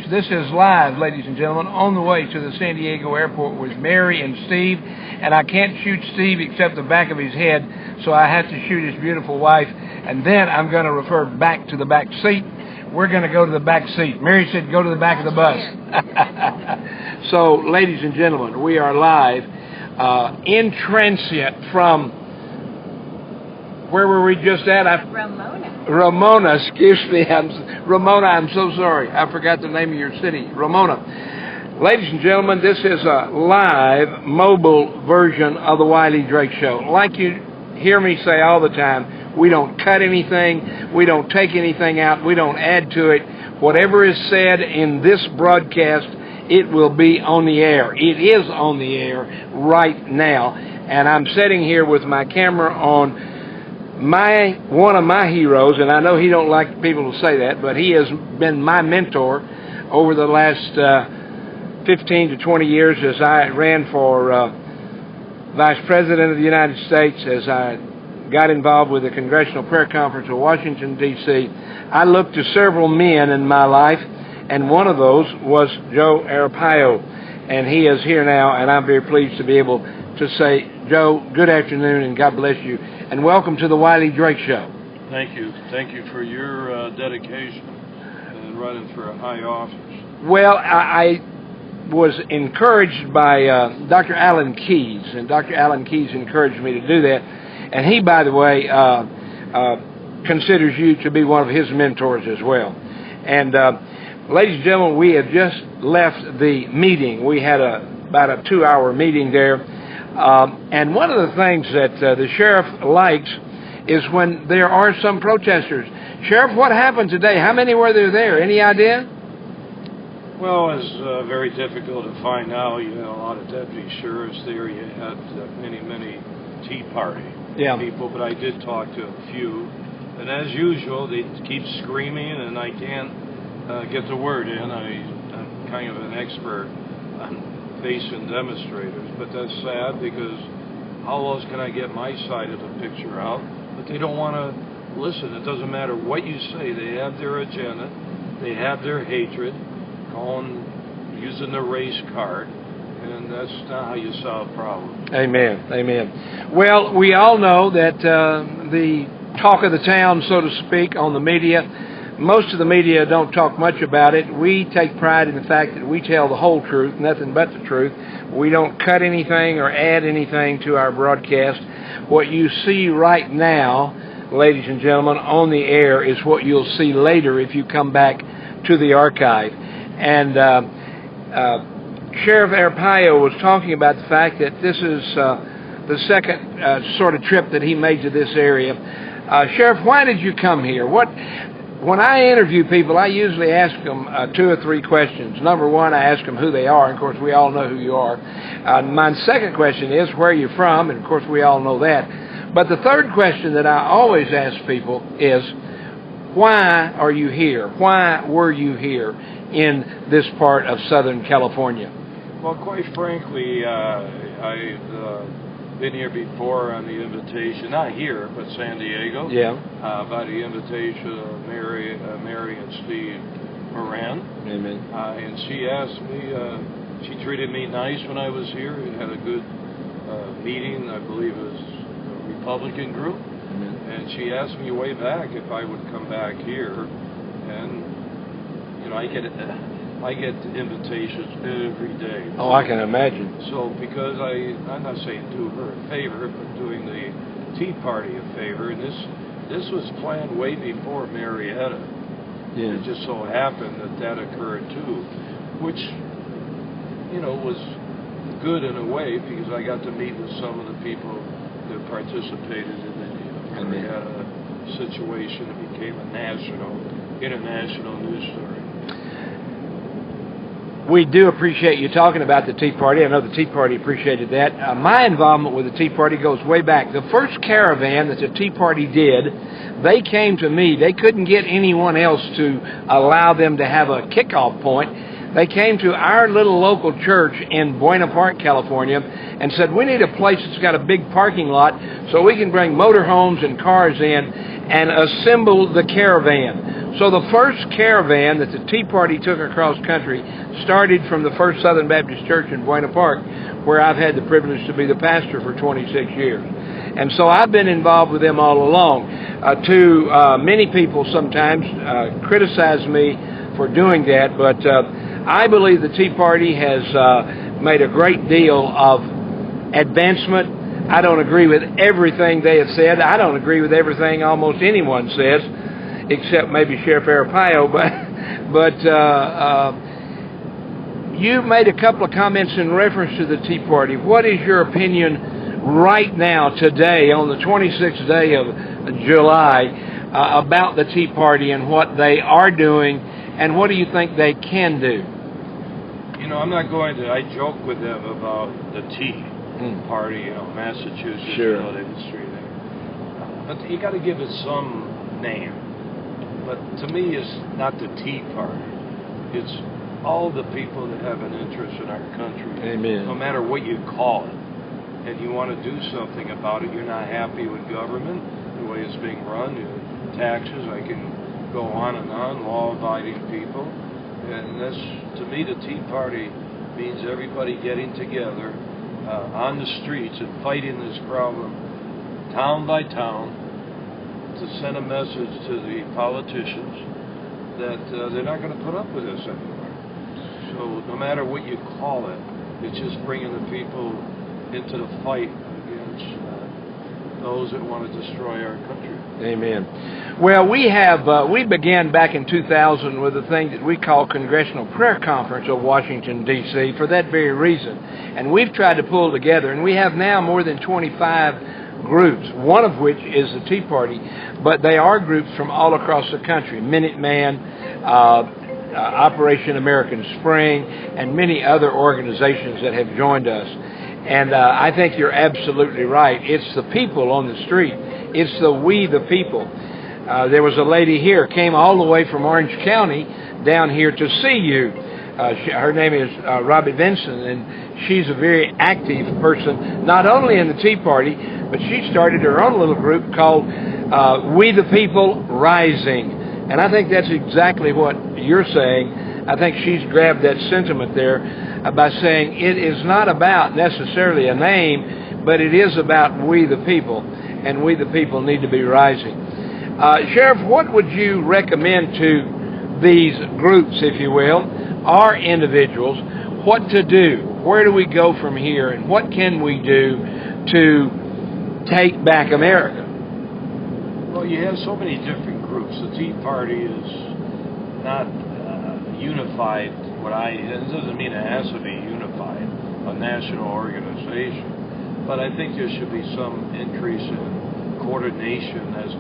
This is live, ladies and gentlemen, on the way to the San Diego airport with Mary and Steve. And I can't shoot Steve except the back of his head, so I have to shoot his beautiful wife. And then I'm going to refer back to the back seat. We're going to go to the back seat. Mary said go to the back of the bus. So, ladies and gentlemen, we are live in transient from, where were we just at? Ramona, excuse me. Ramona, I'm so sorry. I forgot the name of your city. Ramona. Ladies and gentlemen, this is a live, mobile version of the Wiley Drake Show. Like you hear me say all the time, we don't cut anything, we don't take anything out, we don't add to it. Whatever is said in this broadcast, it will be on the air. It is on the air right now. And I'm sitting here with my camera on one of my heroes, and I know he don't like people to say that, but he has been my mentor over the last 15 to 20 years as I ran for Vice President of the United States, as I got involved with the Congressional Prayer Conference of Washington, D.C. I looked to several men in my life, and one of those was Joe Arpaio, and he is here now, and I'm very pleased to be able to say, Joe, good afternoon, and God bless you. And welcome to the Wiley Drake Show. Thank you. Thank you for your dedication and running for a high office. Well, I was encouraged by Dr. Alan Keyes, and Dr. Alan Keyes encouraged me to do that. And he, by the way, considers you to be one of his mentors as well. And ladies and gentlemen, we have just left the meeting. We had about a 2-hour meeting there. And one of the things that the sheriff likes is when there are some protesters. Sheriff, what happened today? How many were there? Any idea? Well, it's very difficult to find out. You had a lot of deputy sheriffs there. You had many Tea Party people, but I did talk to a few. And as usual, they keep screaming, and I can't get the word in. I'm kind of an expert on facing demonstrators, but that's sad because how else can I get my side of the picture out? But they don't want to listen. It doesn't matter what you say. They have their agenda. They have their hatred, using the race card, and that's not how you solve problems. Amen. Amen. Well, we all know that the talk of the town, so to speak, on the media, most of the media don't talk much about it. We take pride in the fact that we tell the whole truth, nothing but the truth. We don't cut anything or add anything to our broadcast. What you see right now, ladies and gentlemen, on the air is what you'll see later if you come back to the archive. And Sheriff Arpaio was talking about the fact that this is the second sort of trip that he made to this area. Sheriff, why did you come here? When I interview people, I usually ask them 2 or 3 questions. Number one, I ask them who they are. And of course, we all know who you are. My second question is where you're from. And of course, we all know that. But the third question that I always ask people is, why are you here? Why were you here in this part of Southern California? Well, quite frankly, I've been here before on the invitation, not here, but San Diego. By the invitation of Mary and Steve Moran. Amen. And she asked me, she treated me nice when I was here. We had a good meeting, I believe it was a Republican group. Amen. And she asked me way back if I would come back here. And, you know, I get invitations every day. Oh, I can imagine. So because I'm not saying do her a favor, but doing the Tea Party a favor, and this was planned way before Marietta. Yeah. It just so happened that occurred too, which, you know, was good in a way because I got to meet with some of the people that participated in the Marietta situation. It became a international news story. We do appreciate you talking about the Tea Party. I know the Tea Party appreciated that. My involvement with the Tea Party goes way back. The first caravan that the Tea Party did, they came to me. They couldn't get anyone else to allow them to have a kickoff point. They came to our little local church in Buena Park, California, and said, we need a place that's got a big parking lot so we can bring motorhomes and cars in and assemble the caravan. So the first caravan that the Tea Party took across country started from the First Southern Baptist Church in Buena Park, where I've had the privilege to be the pastor for 26 years. And so I've been involved with them all along. Many people sometimes criticize me for doing that, but I believe the Tea Party has made a great deal of advancement. I don't agree with everything they have said. I don't agree with everything almost anyone says, except maybe Sheriff Arpaio. But you made a couple of comments in reference to the Tea Party. What is your opinion right now, today, on the 26th day of July, about the Tea Party and what they are doing, and what do you think they can do? You know, I'm not going to, I joke with them about the Tea Party, you know, Massachusetts, sure. David Street. But you got to give it some name. But to me, it's not the Tea Party. It's all the people that have an interest in our country. Amen. No matter what you call it. And you want to do something about it. You're not happy with government, the way it's being run, taxes, I can go on and on, law-abiding people. And that's, to me, the Tea Party means everybody getting together on the streets and fighting this problem town by town to send a message to the politicians that they're not going to put up with this anymore. So no matter what you call it, it's just bringing the people into the fight against those that want to destroy our country. Amen. Well, we began back in 2000 with a thing that we call Congressional Prayer Conference of Washington, D.C. for that very reason. And we've tried to pull together, and we have now more than 25 groups, one of which is the Tea Party, but they are groups from all across the country, Minuteman, Operation American Spring, and many other organizations that have joined us. And I think you're absolutely right. It's the people on the street. It's the we the people. There was a lady here, came all the way from Orange County down here to see you. Her name is Robbie Vinson, and she's a very active person, not only in the Tea Party, but she started her own little group called We the People Rising. And I think that's exactly what you're saying. I think she's grabbed that sentiment there by saying it is not about necessarily a name, but it is about we the people, and we the people need to be rising. Sheriff, what would you recommend to these groups, if you will, our individuals, what to do? Where do we go from here, and what can we do to take back America? Well, you have so many different groups. The Tea Party is not unified. It doesn't mean it has to be unified, a national organization. But I think there should be some increase in coordination as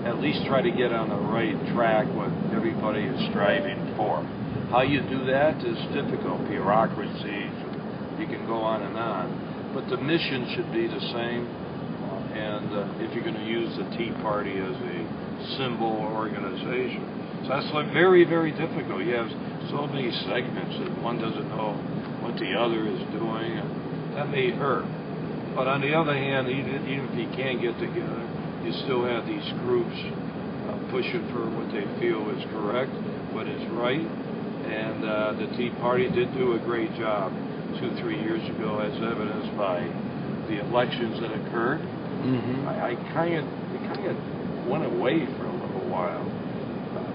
at least try to get on the right track what everybody is striving for. How you do that is difficult. Bureaucracy, you can go on and on. But the mission should be the same. And if you're going to use the Tea Party as a symbol organization. So that's very, very difficult. You have so many segments that one doesn't know what the other is doing, and that may hurt. But on the other hand, even if you can't get together, you still have these groups pushing for what they feel is correct, what is right. And the Tea Party did do a great job 2-3 years ago, as evidenced by the elections that occurred. Mm-hmm. It kind of went away for a little while.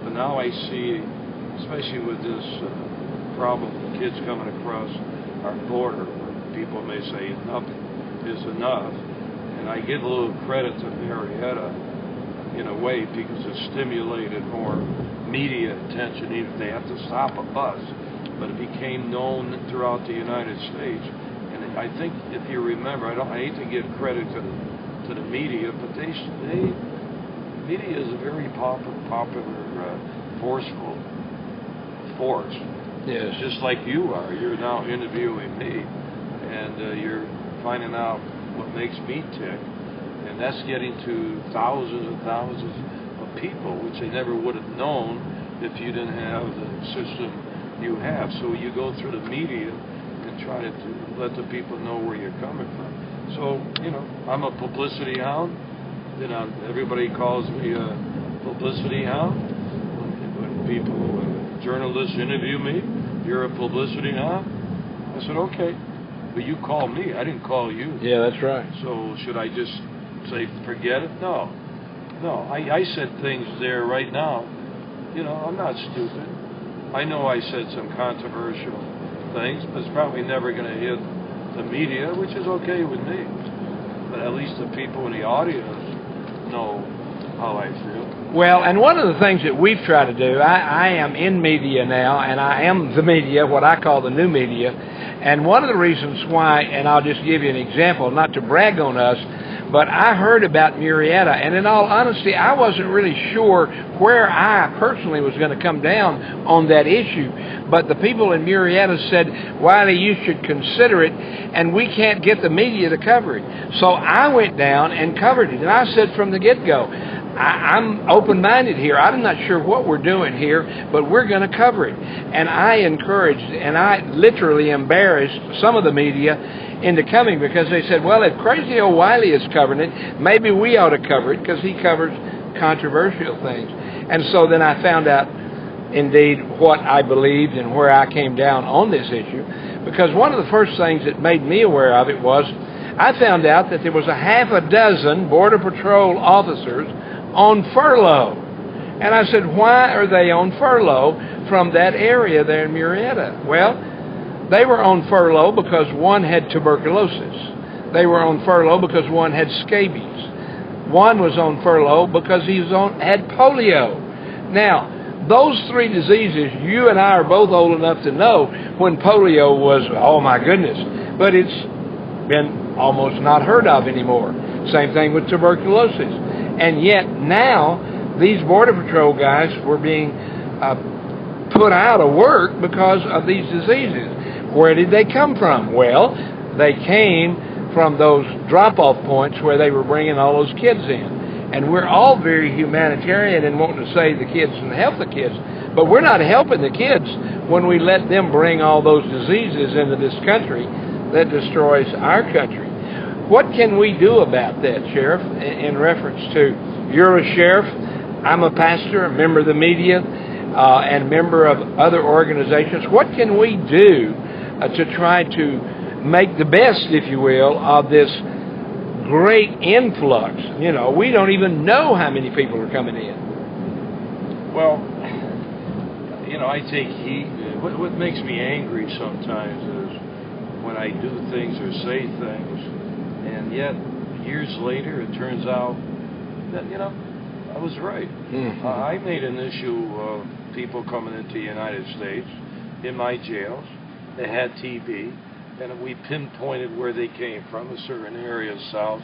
But now I see, especially with this problem of kids coming across our border, where people may say enough is enough. And I give a little credit to Marietta in a way because it stimulated more media attention, even if they have to stop a bus. But it became known throughout the United States. And I think, if you remember, I hate to give credit to the media, but media is a very popular, forceful force. Yes. Just like you are. You're now interviewing me, and you're finding out what makes me tick, and that's getting to thousands and thousands of people, which they never would have known if you didn't have the system you have. So you go through the media and try to let the people know where you're coming from. So, I'm a publicity hound. Everybody calls me a publicity hound. When journalists interview me, you're a publicity hound. I said, okay, but you called me. I didn't call you. Yeah, that's right. So should I just say, forget it? No. I said things there right now. I'm not stupid. I know I said some controversial things, but it's probably never going to hit the media, which is okay with me. But at least the people in the audience know how I feel. Well, and one of the things that we've tried to do, I am in media now, and I am the media, what I call the new media. And one of the reasons why, and I'll just give you an example, not to brag on us, but I heard about Murrieta, and in all honesty, I wasn't really sure where I personally was going to come down on that issue. But the people in Murrieta said, Wiley, you should consider it, and we can't get the media to cover it. So I went down and covered it, and I said from the get-go, I'm open-minded here. I'm not sure what we're doing here, but we're going to cover it. And I encouraged, and I literally embarrassed some of the media into coming, because they said, well, if Crazy Old Wiley is covering it, maybe we ought to cover it, because he covers controversial things. And so then I found out, indeed, what I believed and where I came down on this issue, because one of the first things that made me aware of it was I found out that there was a half a dozen Border Patrol officers on furlough. And I said, why are they on furlough from that area there in Murrieta? Well, they were on furlough because one had tuberculosis. They were on furlough because one had scabies. One was on furlough because he had polio. Now, those three diseases, you and I are both old enough to know when polio was, oh my goodness, but it's been almost not heard of anymore. Same thing with tuberculosis. And yet now, these Border Patrol guys were being put out of work because of these diseases. Where did they come from? Well, they came from those drop-off points where they were bringing all those kids in. And we're all very humanitarian and wanting to save the kids and help the kids. But we're not helping the kids when we let them bring all those diseases into this country that destroys our country. What can we do about that, Sheriff, in reference to, you're a sheriff, I'm a pastor, a member of the media, and member of other organizations. What can we do to try to make the best, if you will, of this great influx? We don't even know how many people are coming in. Well, I take heat. What makes me angry sometimes is when I do things or say things, and yet years later it turns out that, I was right. Mm-hmm. I made an issue of people coming into the United States in my jails. They had TB, and we pinpointed where they came from, a certain area south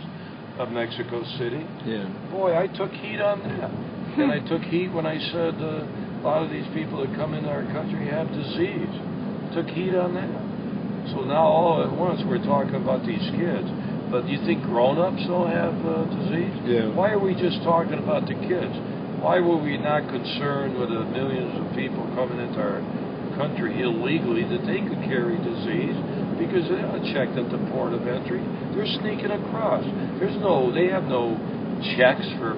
of Mexico City. Yeah. Boy, I took heat on that. And I took heat when I said a lot of these people that come into our country have disease. Took heat on that. So now all at once we're talking about these kids. But do you think grown-ups don't have disease? Yeah. Why are we just talking about the kids? Why were we not concerned with the millions of people coming into our country illegally that they could carry disease? Because they're not checked at the port of entry. They're sneaking across. They have no checks for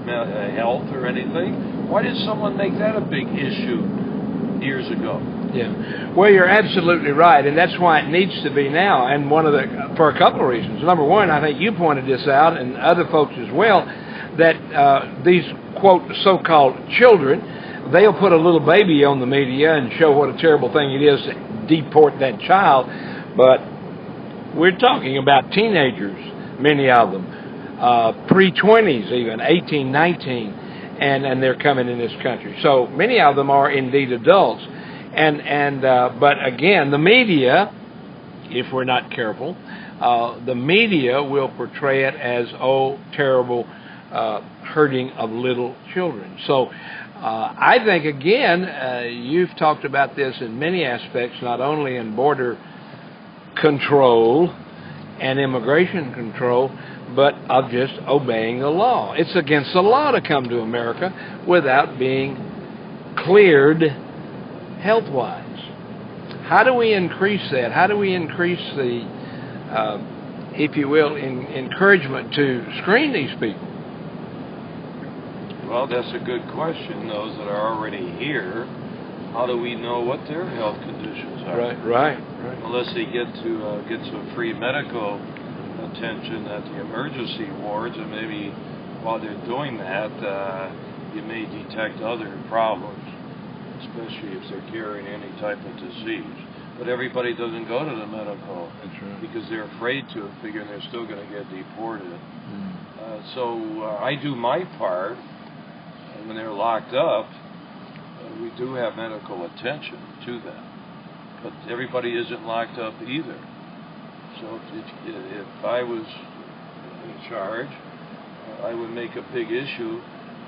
health or anything. Why did someone make that a big issue years ago? Yeah, well, you're absolutely right, and that's why it needs to be now. And for a couple of reasons. Number one, I think you pointed this out, and other folks as well, that these quote so-called children, they'll put a little baby on the media and show what a terrible thing it is to deport that child, but we're talking about teenagers, many of them, pre-20s even, 18, 19, and they're coming in this country. So many of them are indeed adults. But again, the media, if we're not careful, the media will portray it as, terrible hurting of little children. So I think, again, you've talked about this in many aspects, not only in border control and immigration control, but of just obeying the law. It's against the law to come to America without being cleared health-wise. How do we increase that? How do we increase the, if you will, encouragement to screen these people? Well, that's a good question. Those that are already here, how do we know what their health conditions are? Right. Unless they get some free medical attention at the emergency wards, and maybe while they're doing that, you may detect other problems, especially if they're carrying any type of disease. But everybody doesn't go to the medical because they're afraid to, figuring they're still going to get deported. So I do my part. And when they're locked up, we do have medical attention to them. But everybody isn't locked up either. So if I was in charge, I would make a big issue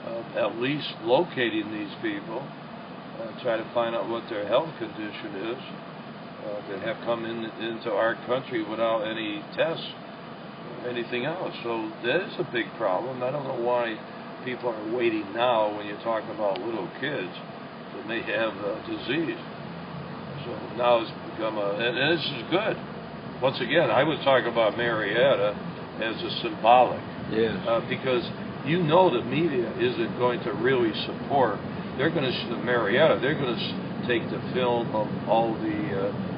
of at least locating these people, try to find out what their health condition is, that have come into our country without any tests or anything else. So that is a big problem. I don't know why people are waiting now when you're talking about little kids that may have a disease. So now it's become and this is good. Once again, I was talking about Marietta as a symbolic. Yes. Because you know the media isn't going to really support. They're going to Marietta. They're going to take the film of all the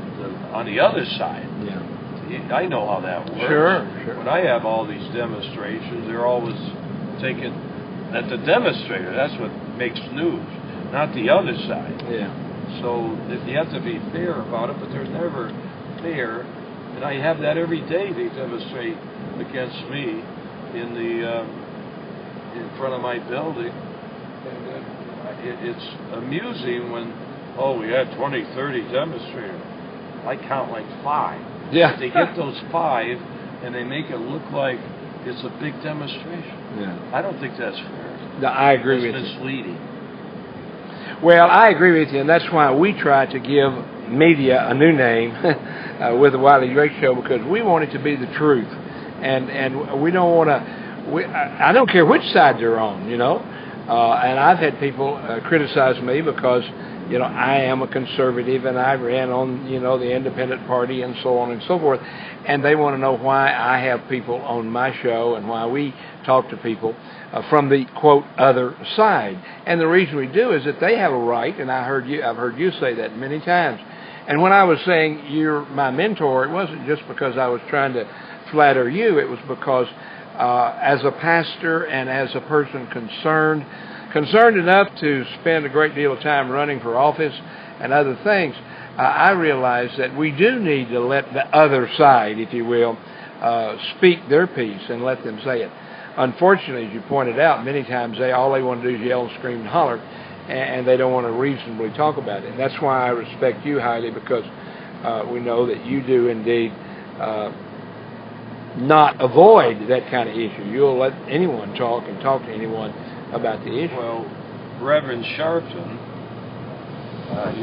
on the other side. Yeah. I know how that works. Sure. When I have all these demonstrations, they're always taken at the demonstrator. That's what makes news, not the other side. Yeah. So you have to be fair about it, but they're never fair. And I have that every day. They demonstrate against me in front of my building. And it's amusing when, we had 20, 30 demonstrators. I count like 5. Yeah. They get those 5 and they make it look like it's a big demonstration. Yeah. I don't think that's fair. No, I agree with you. It's misleading. Well, I agree with you, and that's why we try to give media a new name with the Wiley Drake Show, because we want it to be the truth, and we don't want to. I don't care which side they're on, and I've had people criticize me because I am a conservative and I ran on the independent party and so on and so forth, and they want to know why I have people on my show and why we talk to people from the quote other side. And the reason we do is that they have a right, and I've heard you say that many times. And when I was saying you're my mentor, it wasn't just because I was trying to flatter you. It was because as a pastor and as a person concerned enough to spend a great deal of time running for office and other things, I realize that we do need to let the other side, if you will, speak their piece and let them say it. Unfortunately, as you pointed out, many times all they want to do is yell, scream, and holler, and they don't want to reasonably talk about it. And that's why I respect you highly, because we know that you do indeed not avoid that kind of issue. You'll let anyone talk and talk to anyone about the issue. Well, Reverend Sharpton, who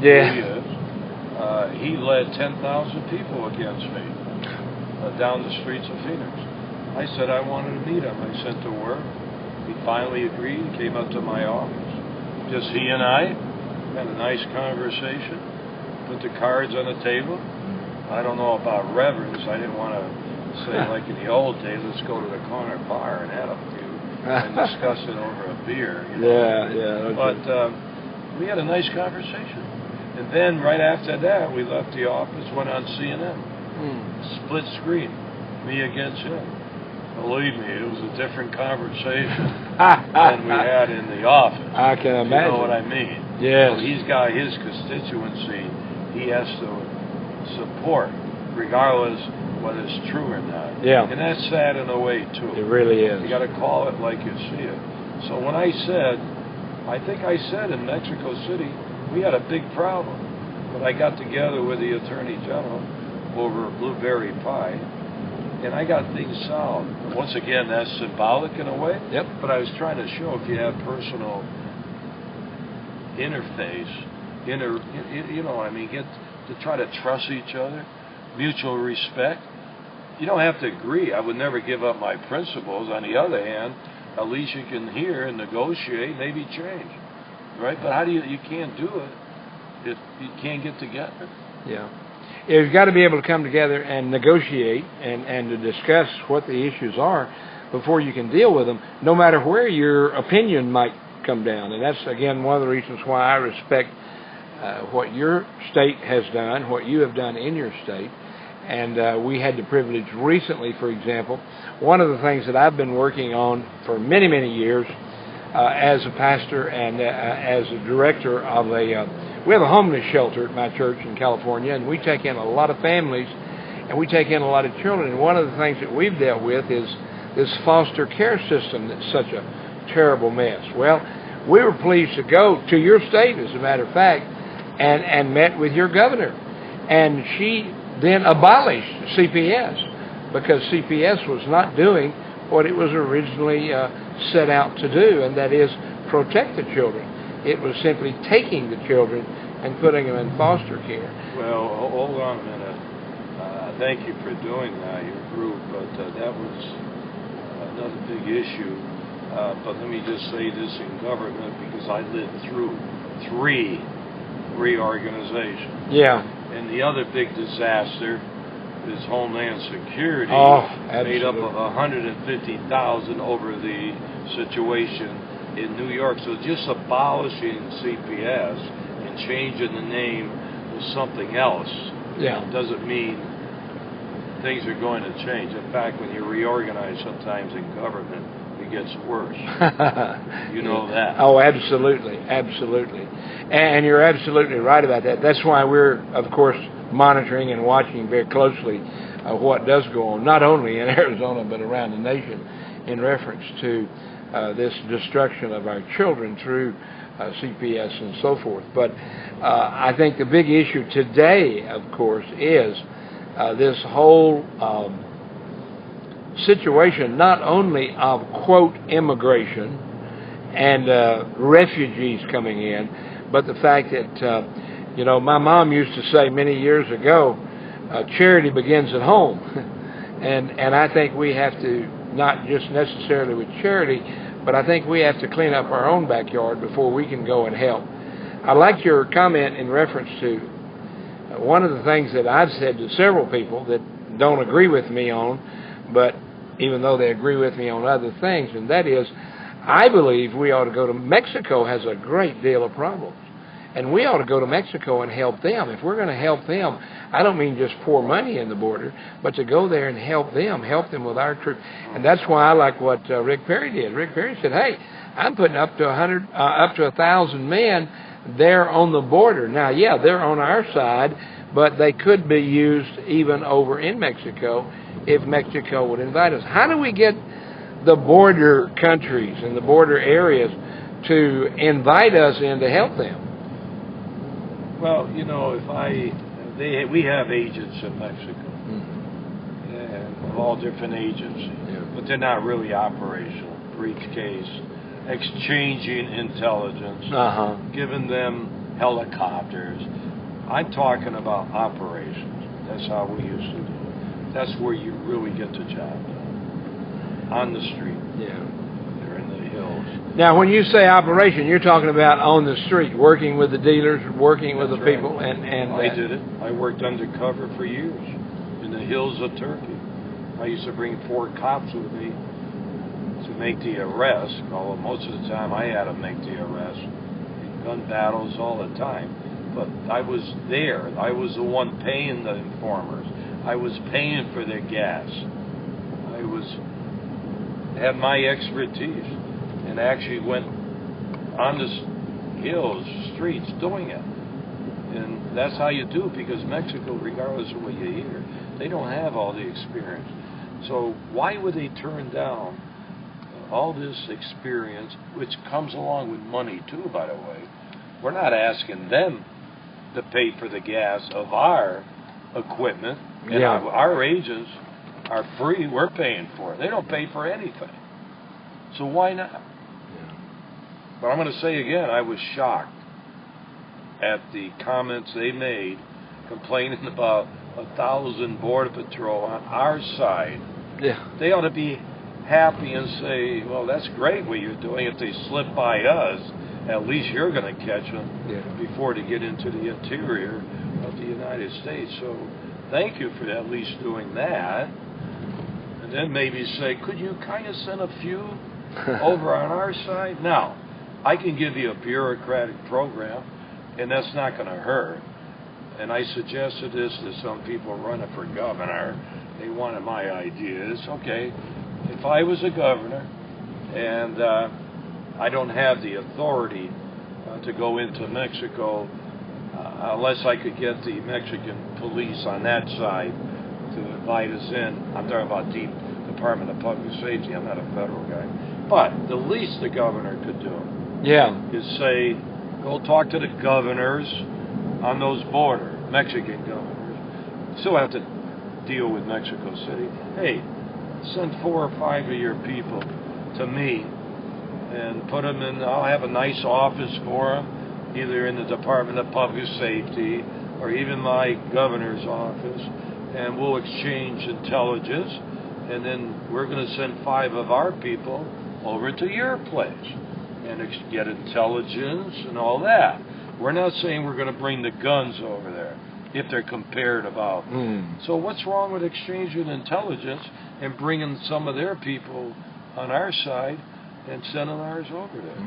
he is, he led 10,000 people against me down the streets of Phoenix. I said I wanted to meet him. I sent the word. He finally agreed. He came up to my office. Just he and I had a nice conversation. Put the cards on the table. I don't know about reverends. I didn't want to say like in the old days, let's go to the corner bar and have a few and discuss it over a beer. Yeah. But we had a nice conversation. And then right after that, we left the office, went on CNN. Split screen, me against him. Believe me, it was a different conversation than we had in the office. I can imagine. You know what I mean? Yes. So he's got his constituency he has to support, regardless whether it's true or not. Yeah. And that's sad in a way, too. It really is. You got to call it like you see it. So when I think I said in Mexico City, we had a big problem. But I got together with the Attorney General over blueberry pie, and I got things solved. Once again, that's symbolic in a way. Yep. But I was trying to show if you have personal interface, get to try to trust each other, mutual respect. You don't have to agree. I would never give up my principles. On the other hand, at least you can hear and negotiate, maybe change, right? But how do you can't do it if you can't get together. Yeah. You've got to be able to come together and negotiate and to discuss what the issues are before you can deal with them, no matter where your opinion might come down. And that's, again, one of the reasons why I respect what your state has done, what you have done in your state. And we had the privilege recently, for example, one of the things that I've been working on for many, many years as a pastor and as a director of we have a homeless shelter at my church in California, and we take in a lot of families, and we take in a lot of children. And one of the things that we've dealt with is this foster care system that's such a terrible mess. Well, we were pleased to go to your state, as a matter of fact, and met with your governor. And she then abolished CPS because CPS was not doing what it was originally set out to do, and that is protect the children. It was simply taking the children and putting them in foster care. Well, hold on a minute. Thank you for doing that, your group, but that was another big issue. But let me just say this in government, because I lived through 3 reorganizations. Yeah. And the other big disaster is Homeland Security, made up of 150,000 over the situation in New York. So just abolishing CPS and changing the name to something else doesn't mean things are going to change. In fact, when you reorganize sometimes in government, it gets worse. You know that. Oh, absolutely, absolutely. And you're absolutely right about that. That's why we're, of course, monitoring and watching very closely what does go on, not only in Arizona, but around the nation in reference to this destruction of our children through CPS and so forth. But I think the big issue today, of course, is this whole situation, not only of, quote, immigration and refugees coming in, but the fact that, my mom used to say many years ago, charity begins at home. and I think we have to, not just necessarily with charity, but I think we have to clean up our own backyard before we can go and help. I like your comment in reference to one of the things that I've said to several people that don't agree with me on, but even though they agree with me on other things, and that is, I believe we ought to go to Mexico has a great deal of problems. And we ought to go to Mexico and help them. If we're going to help them, I don't mean just pour money in the border, but to go there and help them with our troops. And that's why I like what Rick Perry did. Rick Perry said, hey, I'm putting up to 1,000 men there on the border. Now, yeah, they're on our side, but they could be used even over in Mexico if Mexico would invite us. How do we get the border countries and the border areas to invite us in to help them? Well, we have agents in Mexico, and all different agencies, but they're not really operational. Briefcase, exchanging intelligence, giving them helicopters. I'm talking about operations. That's how we used to do it. That's where you really get the job done, on the street. Yeah. They're in the hills. Now, when you say operation, you're talking about on the street, working with the dealers, working with the people, right. and I did it. I worked undercover for years in the hills of Turkey. I used to bring 4 cops with me to make the arrest. Although most of the time I had to make the arrest. Gun battles all the time. But I was there. I was the one paying the informers. I was paying for their gas. Had my expertise, and actually went on the hills, streets, doing it. And that's how you do it, because Mexico, regardless of what you hear, they don't have all the experience. So why would they turn down all this experience, which comes along with money too, by the way? We're not asking them to pay for the gas of our equipment, and our agents are free. We're paying for it. They don't pay for anything. So why not? Yeah. But I'm going to say again, I was shocked at the comments they made, complaining about 1,000 Border Patrol on our side. Yeah. They ought to be happy and say, well, that's great what you're doing if they slip by us at least you're going to catch them before they get into the interior of the United States. So thank you for at least doing that. And then maybe say, could you kind of send a few over on our side? Now, I can give you a bureaucratic program, and that's not going to hurt. And I suggested this to some people running for governor. They wanted my ideas. Okay, if I was a governor and I don't have the authority to go into Mexico unless I could get the Mexican police on that side to invite us in. I'm talking about the Department of Public Safety. I'm not a federal guy. But the least the governor could do is say, go talk to the governors on those borders, Mexican governors. Still have to deal with Mexico City. Hey, send 4 or 5 of your people to me and put them in. I'll have a nice office for them, either in the Department of Public Safety or even my governor's office, and we'll exchange intelligence, and then we're going to send 5 of our people over to your place and get intelligence and all that. We're not saying we're going to bring the guns over there if they're compared about. So what's wrong with exchanging intelligence and bringing some of their people on our side and sending ours over there?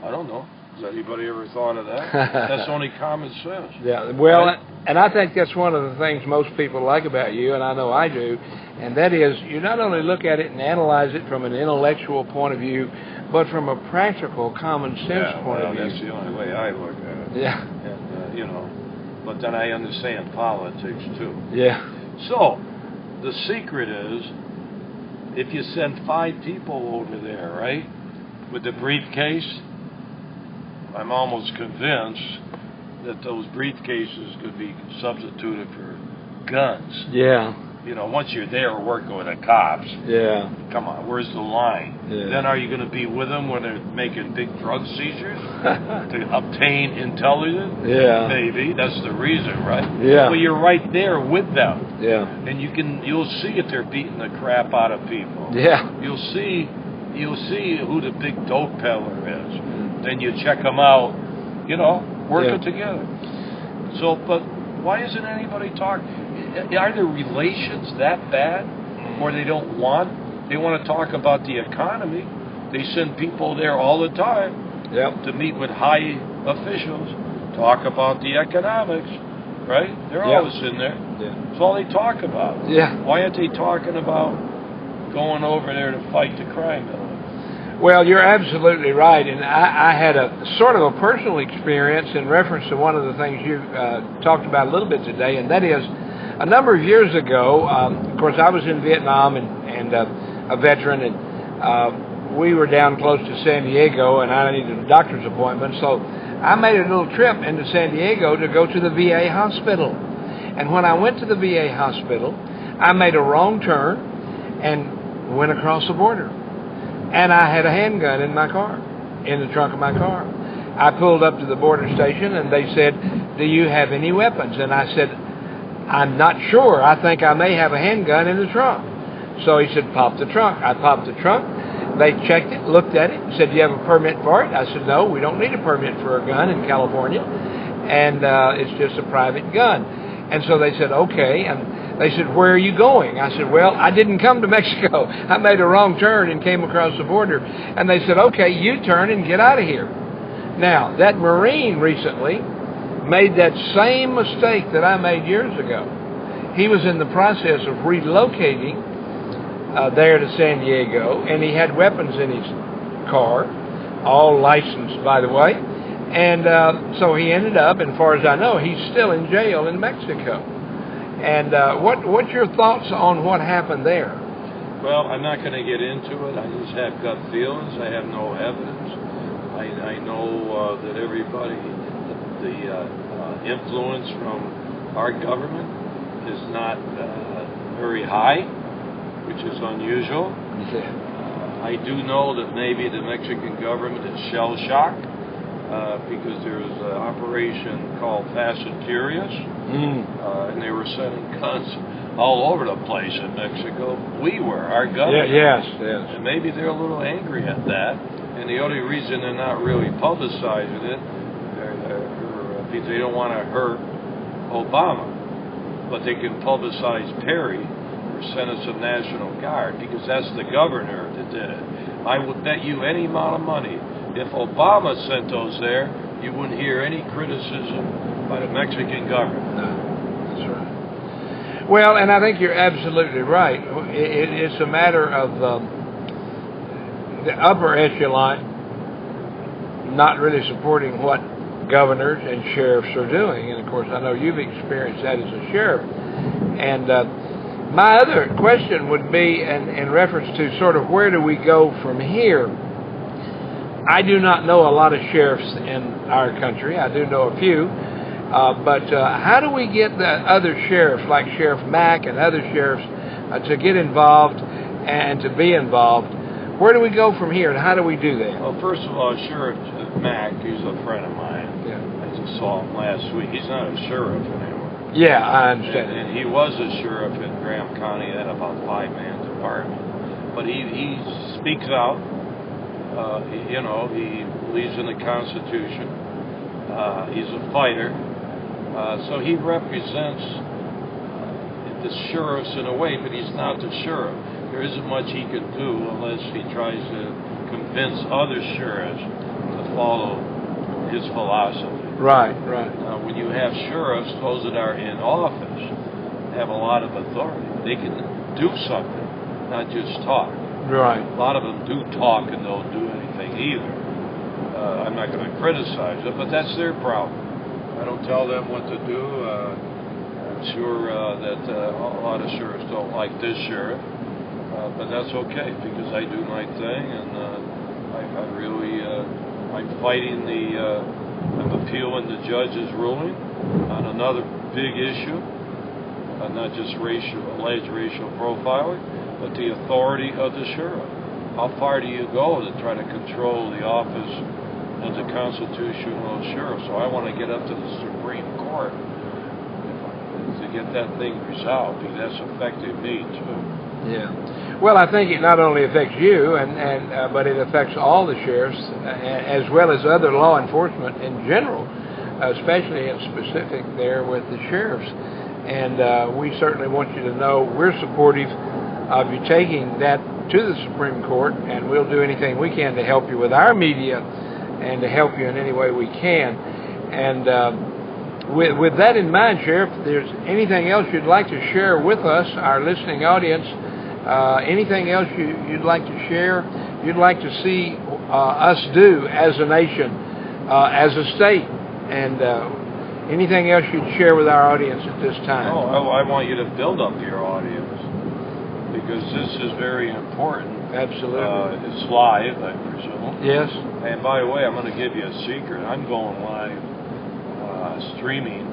I don't know. Has anybody ever thought of that? That's only common sense. Yeah, well, right? And I think that's one of the things most people like about you, and I know I do, and that is you not only look at it and analyze it from an intellectual point of view, but from a practical, common sense point of view. That's the only way I look at it. Yeah. And, but then I understand politics, too. Yeah. So, the secret is, if you send 5 people over there, right, with the briefcase, I'm almost convinced that those briefcases could be substituted for guns. Yeah. Once you're there working with the cops. Yeah. Come on, where's the line? Yeah. Then are you going to be with them when they're making big drug seizures to obtain intelligence? Yeah. Maybe. That's the reason, right? Yeah. But you're right there with them. Yeah. And you'll see if they're beating the crap out of people. Yeah. You'll see who the big dope peddler is. Then you check them out, working together. So, but why isn't anybody talking? Are their relations that bad? Or they don't want? They want to talk about the economy. They send people there all the time to meet with high officials, talk about the economics, right? They're always in there. Yeah. That's all they talk about. Yeah. Why aren't they talking about going over there to fight the crime? Well, you're absolutely right, and I had a sort of a personal experience in reference to one of the things you talked about a little bit today, and that is a number of years ago, of course, I was in Vietnam and a veteran, and we were down close to San Diego, and I needed a doctor's appointment, so I made a little trip into San Diego to go to the VA hospital. And when I went to the VA hospital, I made a wrong turn and went across the border. And I had a handgun in my car, in the trunk of my car. I pulled up to the border station, and they said, do you have any weapons? And I said, I'm not sure. I think I may have a handgun in the trunk. So he said, pop the trunk. I popped the trunk. They checked it, looked at it, said, do you have a permit for it? I said, no, we don't need a permit for a gun in California. And it's just a private gun. And so they said, okay. And they said, where are you going? I said, well, I didn't come to Mexico. I made a wrong turn and came across the border. And they said, okay, you turn and get out of here. Now, that Marine recently made that same mistake that I made years ago. He was in the process of relocating there to San Diego, and he had weapons in his car, all licensed, by the way. And so he ended up, and as far as I know, he's still in jail in Mexico. And what's your thoughts on what happened there? Well, I'm not going to get into it. I just have gut feelings. I have no evidence. I know that everybody, the influence from our government is not very high, which is unusual. I do know that maybe the Mexican government is shell-shocked because there was an operation called Fast and Furious, and they were sending guns all over the place in Mexico. We were, our government. Yes. And maybe they're a little angry at that. And the only reason they're not really publicizing it because they don't want to hurt Obama. But they can publicize Perry or send us a National Guard because that's the governor that did it. I would bet you any amount of money if Obama sent those there, you wouldn't hear any criticism by the Mexican government. No, that's right. Well, and I think you're absolutely right. It's a matter of the upper echelon not really supporting what governors and sheriffs are doing. And, of course, I know you've experienced that as a sheriff. And my other question would be in reference to sort of where do we go from here? I do not know a lot of sheriffs in our country. I do know a few. But how do we get the other sheriffs, like Sheriff Mack and other sheriffs, to get involved and to be involved? Where do we go from here, and how do we do that? Well, first of all, Sheriff Mack, he's a friend of mine. Yeah. I just saw him last week. He's not a sheriff anymore. Yeah, I understand. And he was a sheriff in Graham County, had about a 5-man department. But he speaks out. He believes in the Constitution. He's a fighter. So he represents the sheriffs in a way, but he's not the sheriff. There isn't much he can do unless he tries to convince other sheriffs to follow his philosophy. Right. When you have sheriffs, those that are in office have a lot of authority. They can do something, not just talk. Right. A lot of them do talk and don't do anything either. I'm not going to criticize it, but that's their problem. I don't tell them what to do. I'm sure that a lot of sheriffs don't like this sheriff, but that's okay because I do my thing, and I'm fighting I'm appealing the judge's ruling on another big issue, not just alleged racial profiling, but the authority of the sheriff. How far do you go to try to control the office of the constitutional sheriff? So I want to get up to the Supreme Court to get that thing resolved because that's affected me too. Yeah. Well, I think it not only affects you, but it affects all the sheriffs, as well as other law enforcement in general, especially in specific there with the sheriffs. And we certainly want you to know we're supportive of you taking that to the Supreme Court, and we'll do anything we can to help you with our media and to help you in any way we can. And with that in mind, Sheriff, if there's anything else you'd like to share with us, our listening audience, anything else you'd like to share, you'd like to see us do as a nation, as a state, and anything else you'd share with our audience at this time? Oh, I want you to build up your audience because this is very important. Absolutely. It's live, I presume. Yes. And by the way, I'm going to give you a secret. I'm going live streaming.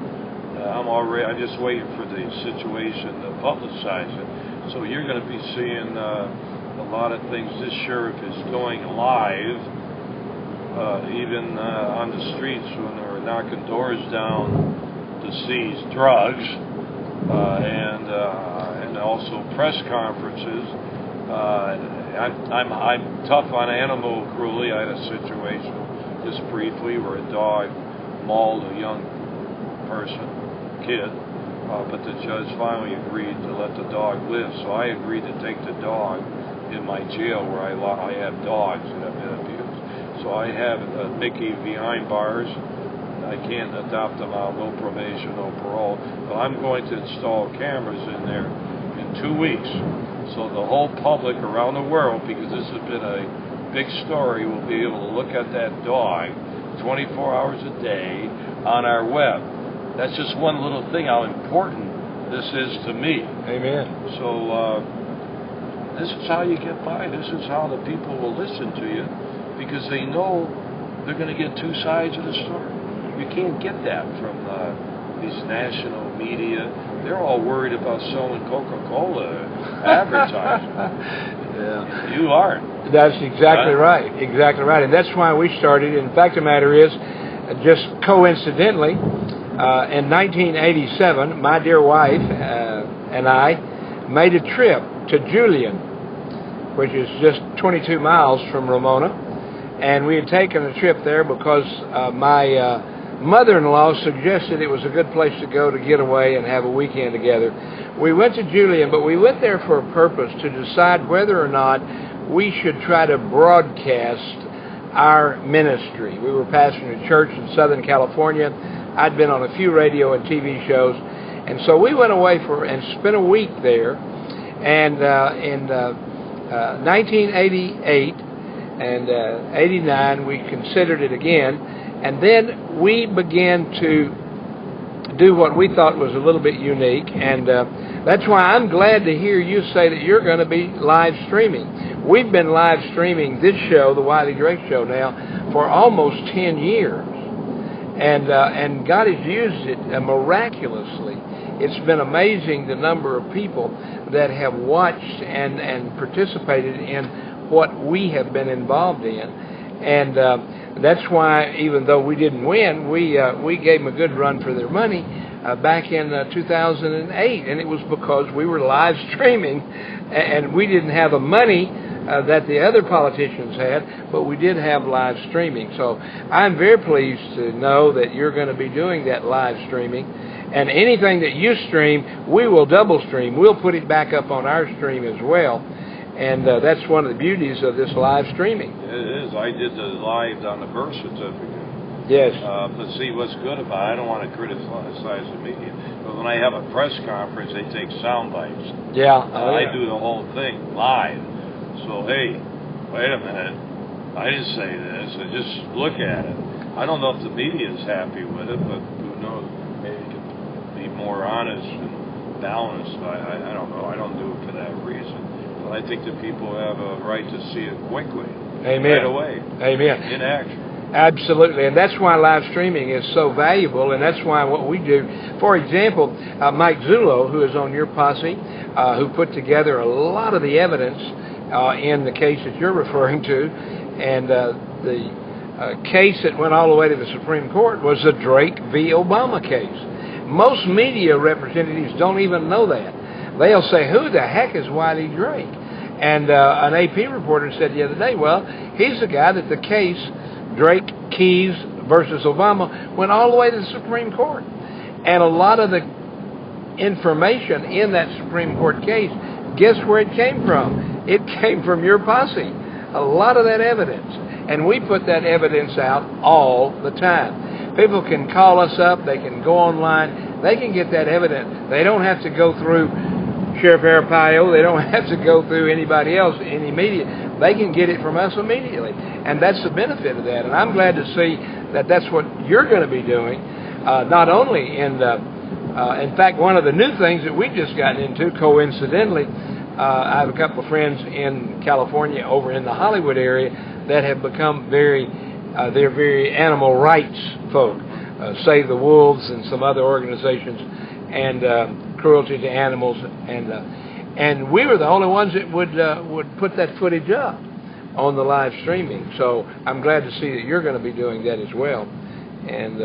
I'm just waiting for the situation to publicize it. So you're going to be seeing a lot of things this sheriff is doing live, even on the streets when they're knocking doors down to seize drugs, and also press conferences. I'm tough on animal cruelty. I had a situation just briefly where a dog mauled a young kid. But the judge finally agreed to let the dog live, so I agreed to take the dog in my jail where I have dogs that have been abused. So I have Mickey behind bars. I can't adopt him out, no probation, no parole. But I'm going to install cameras in there in 2 weeks. So the whole public around the world, because this has been a big story, will be able to look at that dog 24 hours a day on our web. That's just one little thing, how important this is to me. Amen. So this is how you get by. This is how the people will listen to you because they know they're going to get two sides of the story. You can't get that from these national media. They're all worried about selling Coca-Cola advertising. Yeah. You aren't. That's exactly right. Exactly right. And that's why we started. In fact, the matter is, just coincidentally, in 1987, my dear wife and I made a trip to Julian, which is just 22 miles from Ramona. and we had taken a trip there because my mother-in-law suggested it was a good place to go to get away and have a weekend together. We went to Julian, but we went there for a purpose, to decide whether or not we should try to broadcast our ministry. We were pastoring a church in Southern California. I'd been on a few radio and TV shows, and so we went away and spent a week there. And in 1988 and 89, we considered it again, and then we began to do what we thought was a little bit unique, and that's why I'm glad to hear you say that you're going to be live streaming. We've been live streaming this show, the Wiley Drake Show, now for almost 10 years, and God has used it miraculously. It's been amazing the number of people that have watched and participated in what we have been involved in, and that's why, even though we didn't win, we gave them a good run for their money back in 2008, and it was because we were live streaming, and we didn't have the money that the other politicians had, but we did have live streaming. So I'm very pleased to know that you're going to be doing that live streaming, and anything that you stream, we will double stream. We'll put it back up on our stream as well. And that's one of the beauties of this live streaming. It is. I did the live on the birth certificate. Yes. But see, what's good about it, I don't want to criticize the media, but when I have a press conference, they take sound bites. Yeah. I do the whole thing live. So, hey, wait a minute. I didn't say this. I just look at it. I don't know if the media is happy with it, but who knows? Maybe it could be more honest and balanced. I don't know. I don't do it for that reason. I think the people have a right to see it quickly. Amen. Right away. Amen. In action. Absolutely, and that's why live streaming is so valuable, and that's why what we do. For example, Mike Zullo, who is on your posse, who put together a lot of the evidence in the case that you're referring to, and the case that went all the way to the Supreme Court was the Drake v. Obama case. Most media representatives don't even know that. They'll say, who the heck is Wiley Drake? And an AP reporter said the other day, well, he's the guy that the case, Drake Keys versus Obama, went all the way to the Supreme Court. And a lot of the information in that Supreme Court case, guess where it came from? It came from your posse. A lot of that evidence. And we put that evidence out all the time. People can call us up. They can go online. They can get that evidence. They don't have to go through Sheriff Arpaio. They don't have to go through anybody else, any media. They can get it from us immediately. And that's the benefit of that. And I'm glad to see that that's what you're going to be doing, not only in fact, one of the new things that we've just gotten into, coincidentally, I have a couple of friends in California over in the Hollywood area that have become they're very animal rights folk, Save the Wolves and some other organizations, and cruelty to animals, and we were the only ones that would put that footage up on the live streaming. So I'm glad to see that you're going to be doing that as well, and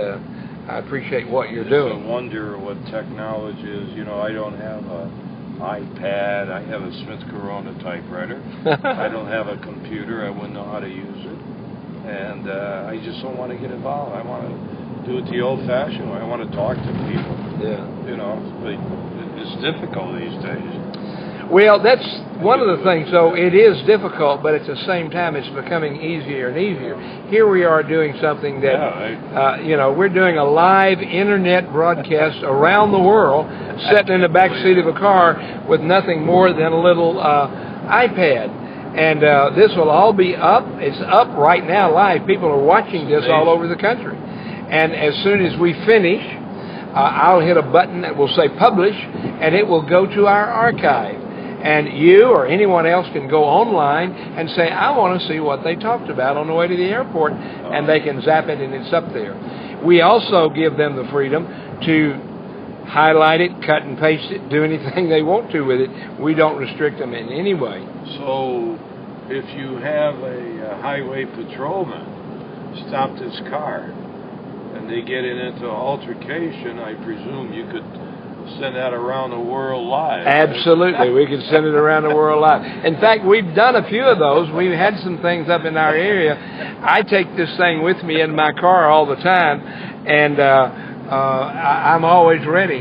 I appreciate what you're doing. I wonder what technology is. You know, I don't have a iPad. I have a Smith Corona typewriter. I don't have a computer. I wouldn't know how to use it, and I just don't want to get involved. I want to do it the old-fashioned way. I want to talk to people. Yeah. You know, but it's difficult these days. Well, that's one of the things. So it is difficult, but at the same time, it's becoming easier and easier. Here we are doing something that, we're doing a live internet broadcast around the world, sitting in the back seat of a car with nothing more than a little iPad. And this will all be up. It's up right now live. People are watching this all over the country. And as soon as we finish, I'll hit a button that will say publish, and it will go to our archive. And you or anyone else can go online and say, I want to see what they talked about on the way to the airport, and they can zap it and it's up there. We also give them the freedom to highlight it, cut and paste it, do anything they want to with it. We don't restrict them in any way. So if you have a highway patrolman stop this car and they get into altercation, I presume you could send that around the world live. Absolutely, we can send it around the world live. In fact, we've done a few of those. We've had some things up in our area. I take this thing with me in my car all the time, and I'm always ready.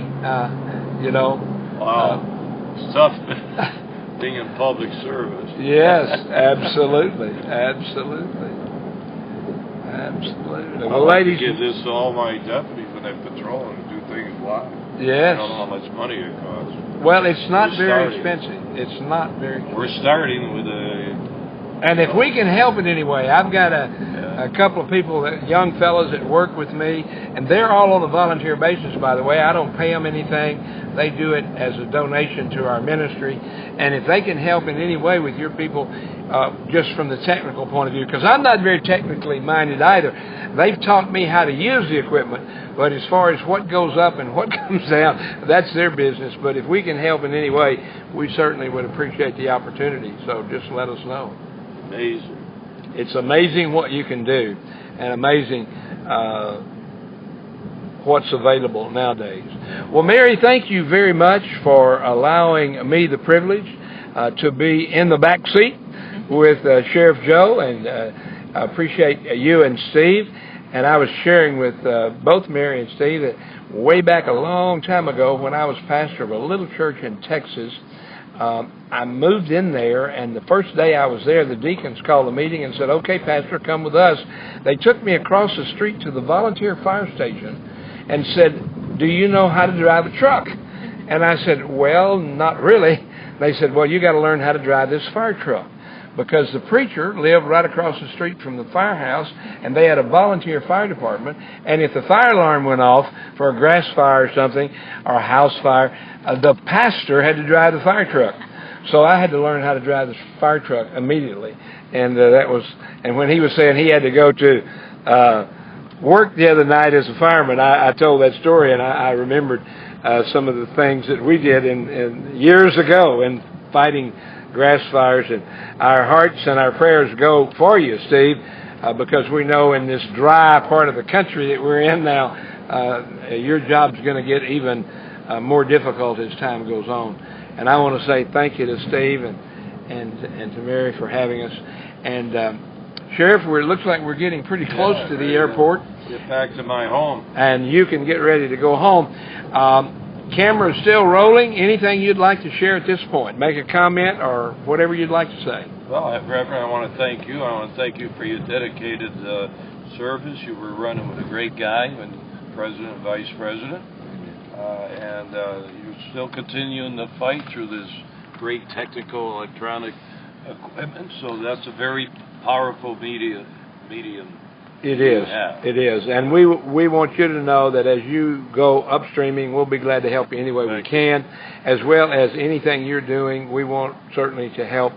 You know. Wow, it's tough being in public service. Yes, absolutely, absolutely. Absolutely. Well, ladies, give this to all my deputies when they patrol and do things live. Yes. I don't know how much money it costs. Well, it's not very expensive. It's not very expensive. We're starting with a... And if we can help in any way, I've got a couple of people, young fellows that work with me, and they're all on a volunteer basis, by the way. I don't pay them anything. They do it as a donation to our ministry. And if they can help in any way with your people, just from the technical point of view, because I'm not very technically minded either. They've taught me how to use the equipment, but as far as what goes up and what comes down, that's their business. But if we can help in any way, we certainly would appreciate the opportunity. So just let us know. Amazing. It's amazing what you can do, and amazing what's available nowadays. Well, Mary, thank you very much for allowing me the privilege to be in the back seat with Sheriff Joe, and I appreciate you and Steve. And I was sharing with both Mary and Steve that way back a long time ago when I was pastor of a little church in Texas, I moved in there, and the first day I was there, the deacons called a meeting and said, "Okay, Pastor, come with us." They took me across the street to the volunteer fire station and said, "Do you know how to drive a truck?" And I said, "Well, not really." They said, "Well, you got to learn how to drive this fire truck." Because the preacher lived right across the street from the firehouse, and they had a volunteer fire department, and if the fire alarm went off for a grass fire or something, or a house fire, the pastor had to drive the fire truck. So I had to learn how to drive the fire truck immediately. And and when he was saying he had to go to work the other night as a fireman, I told that story, and I remembered some of the things that we did in years ago in fighting grass fires. And our hearts and our prayers go for you, Steve, because we know in this dry part of the country that we're in now, your job's going to get even more difficult as time goes on. And I want to say thank you to Steve and to Mary for having us. And Sheriff, it looks like we're getting pretty close to the airport. Get back to my home. And you can get ready to go home. Camera is still rolling. Anything you'd like to share at this point? Make a comment or whatever you'd like to say. Well, Reverend, I want to thank you. I want to thank you for your dedicated service. You were running with a great guy, and President and Vice President. And you're still continuing the fight through this great technical electronic equipment. So that's a very powerful medium. It is. It is. And we want you to know that as you go upstreaming, we'll be glad to help you any way we can. As well as anything you're doing, we want certainly to help.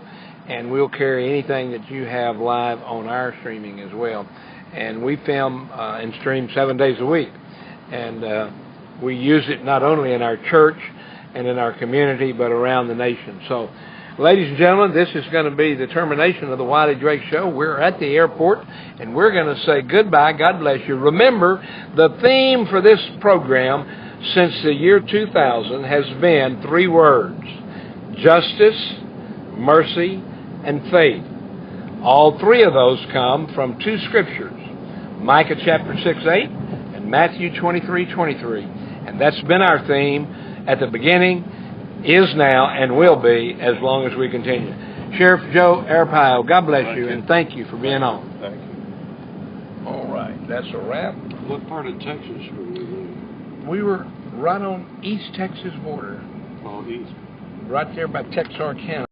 And we'll carry anything that you have live on our streaming as well. And we film and stream 7 days a week. And we use it not only in our church and in our community, but around the nation. So, ladies and gentlemen, this is going to be the termination of the Wiley Drake Show. We're at the airport, and we're going to say goodbye. God bless you. Remember, the theme for this program since the year 2000 has been 3 words: justice, mercy, and faith. All 3 of those come from 2 scriptures, Micah chapter 6:8 and Matthew 23:23. And that's been our theme at the beginning, is now, and will be as long as we continue. Sheriff Joe Arpaio, God bless you, and thank you for being on. Thank you. All right, that's a wrap. What part of Texas were we in? We were right on East Texas border. Oh, east. Right there by Texarkana.